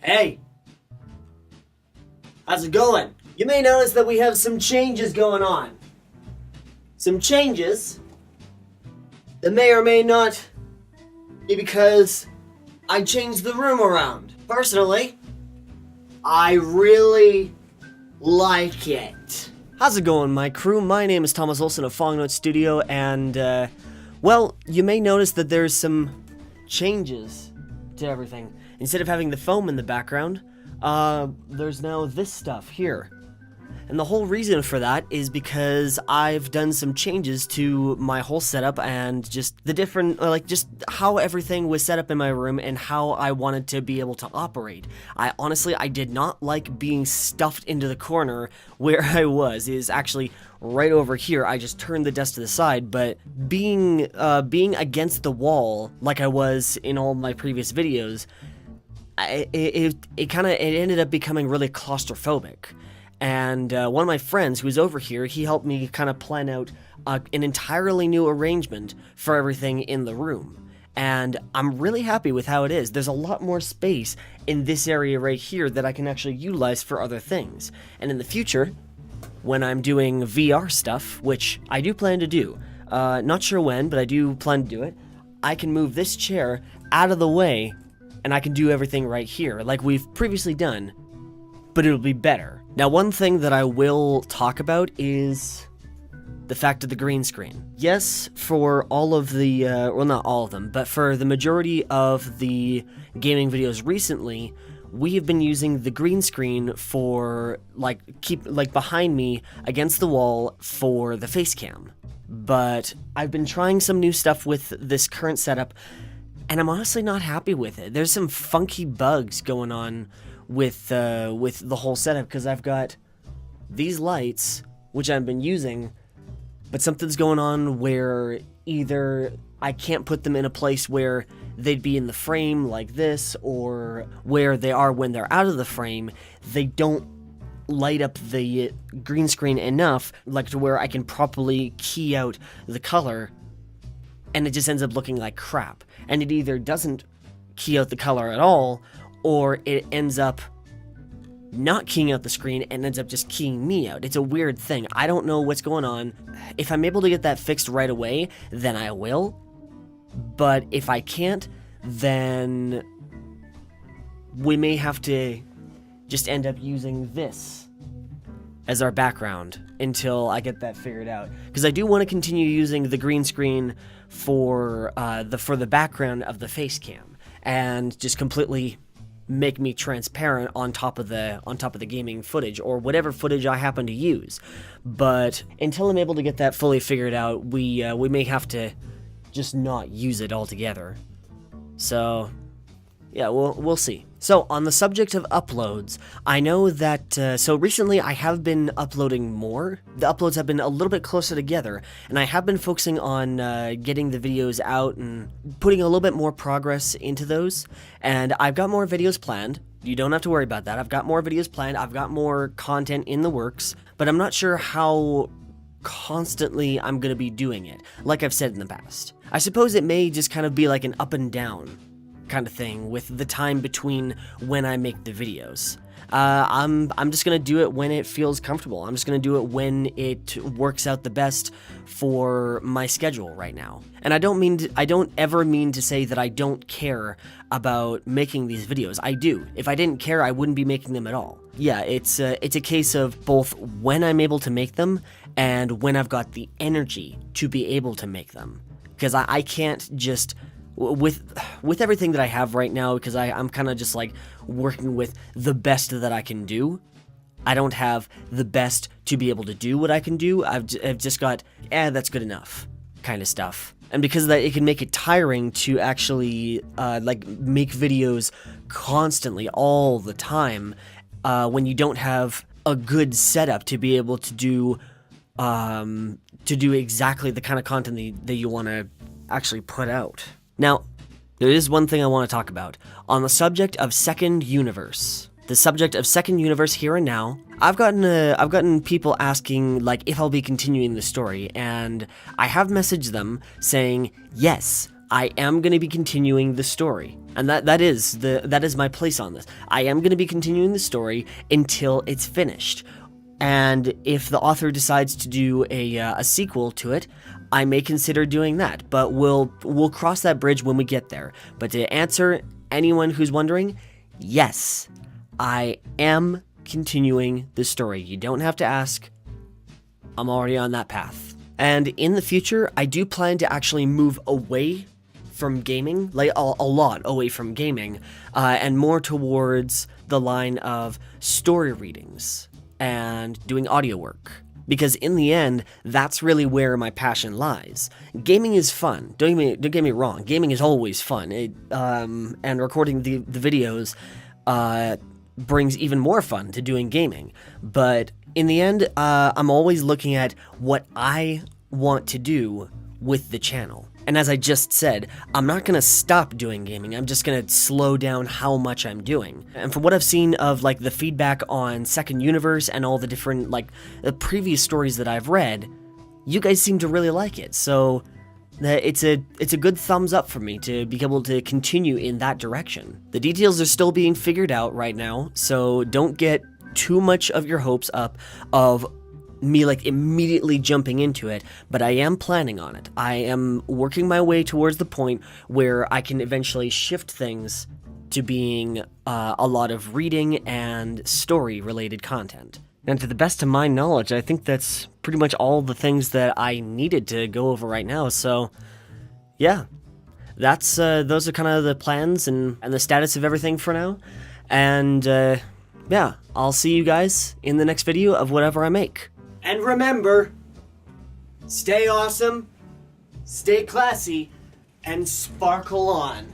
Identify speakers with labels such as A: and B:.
A: Hey! How's it going? You may notice that we have some changes going on. Some changes that may or may not be because I changed the room around. Personally, I really like it. How's it going, my crew? My name is Thomas Olson of Phonicnotestudio, and, well, you may notice that there's some changes to everything. Instead of having the foam in the background, there's now this stuff here. And the whole reason for that is because I've done some changes to my whole setup and just the different, just how everything was set up in my room and how I wanted to be able to operate. I did not like being stuffed into the corner where I was. It is actually right over here. I just turned the desk to the side, but being against the wall like I was in all my previous videos, it ended up becoming really claustrophobic. And one of my friends who's over here, he helped me kind of plan out an entirely new arrangement for everything in the room. And I'm really happy with how it is. There's a lot more space in this area right here that I can actually utilize for other things. And in the future, when I'm doing VR stuff, which I do plan to do, not sure when, but I do plan to do it, I can move this chair out of the way and I can do everything right here, like we've previously done, but it'll be better. Now, one thing that I will talk about is the fact of the green screen. Yes, for all of the, well, not all of them, but for the majority of the gaming videos recently, we have been using the green screen for, behind me against the wall for the face cam. But I've been trying some new stuff with this current setup, and I'm honestly not happy with it. There's some funky bugs going on with the whole setup, because I've got these lights, which I've been using, but something's going on where either I can't put them in a place where they'd be in the frame like this, or where they are when they're out of the frame, they don't light up the green screen enough, like to where I can properly key out the color, and it just ends up looking like crap. And it either doesn't key out the color at all, or it ends up not keying out the screen and ends up just keying me out. It's a weird thing. I don't know what's going on. If I'm able to get that fixed right away, then I will. But if I can't, then we may have to just end up using this as our background until I get that figured out. Because I do want to continue using the green screen for the background of the face cam, and just completely make me transparent on top of the gaming footage, or whatever footage I happen to use. But until I'm able to get that fully figured out, we may have to just not use it altogether. So yeah, we'll see. So on the subject of uploads, I know that, so recently I have been uploading more. The uploads have been a little bit closer together, and I have been focusing on getting the videos out and putting a little bit more progress into those. And I've got more videos planned. You don't have to worry about that. I've got more videos planned. I've got more content in the works, but I'm not sure how constantly I'm going to be doing it, like I've said in the past. I suppose it may just kind of be like an up and down kind of thing with the time between when I make the videos. I'm just gonna do it when it feels comfortable. I'm just gonna do it when it works out the best for my schedule right now. And I don't ever mean to say that I don't care about making these videos. I do. If I didn't care, I wouldn't be making them at all. Yeah, it's a case of both when I'm able to make them and when I've got the energy to be able to make them. Because I can't just, with everything that I have right now, because I'm kind of just like working with the best that I can do. I don't have the best to be able to do what I can do. I've just got, that's good enough kind of stuff. And because of that, it can make it tiring to actually make videos constantly all the time when you don't have a good setup to be able to do exactly the kind of content that you want to actually put out. Now, there is one thing I want to talk about. On the subject of Second Universe. The subject of Second Universe here and now, I've gotten people asking, like, if I'll be continuing the story, and I have messaged them saying, yes,
B: I am going to be continuing the story. And that is my place on this. I am going to be continuing the story until it's finished. And if the author decides to do a sequel to it, I may consider doing that. But we'll cross that bridge when we get there. But to answer anyone who's wondering, yes, I am continuing the story. You don't have to ask. I'm already on that path. And in the future, I do plan to actually move away from gaming, like a lot away from gaming, and more towards the line of story readings and doing audio work. Because in the end, that's really where my passion lies. Gaming is fun. Don't get me wrong. Gaming is always fun. And recording the videos brings even more fun to doing gaming. But in the end, I'm always looking at what I want to do with the channel. And as I just said, I'm not going to stop doing gaming, I'm just going to slow down how much I'm doing. And from what I've seen of like the feedback on Second Universe and all the different like the previous stories that I've read, you guys seem to really like it. So it's a good thumbs up for me to be able to continue in that direction. The details are still being figured out right now, so don't get too much of your hopes up of me like immediately jumping into it, but I am planning on it. I am working my way towards the point where I can eventually shift things to being a lot of reading and story related content. And to the best of my knowledge, I think that's pretty much all the things that I needed to go over right now. So yeah, that's those are kind of the plans and the status of everything for now. And yeah, I'll see you guys in the next video of whatever I make.
A: And remember, stay awesome, stay classy, and sparkle on.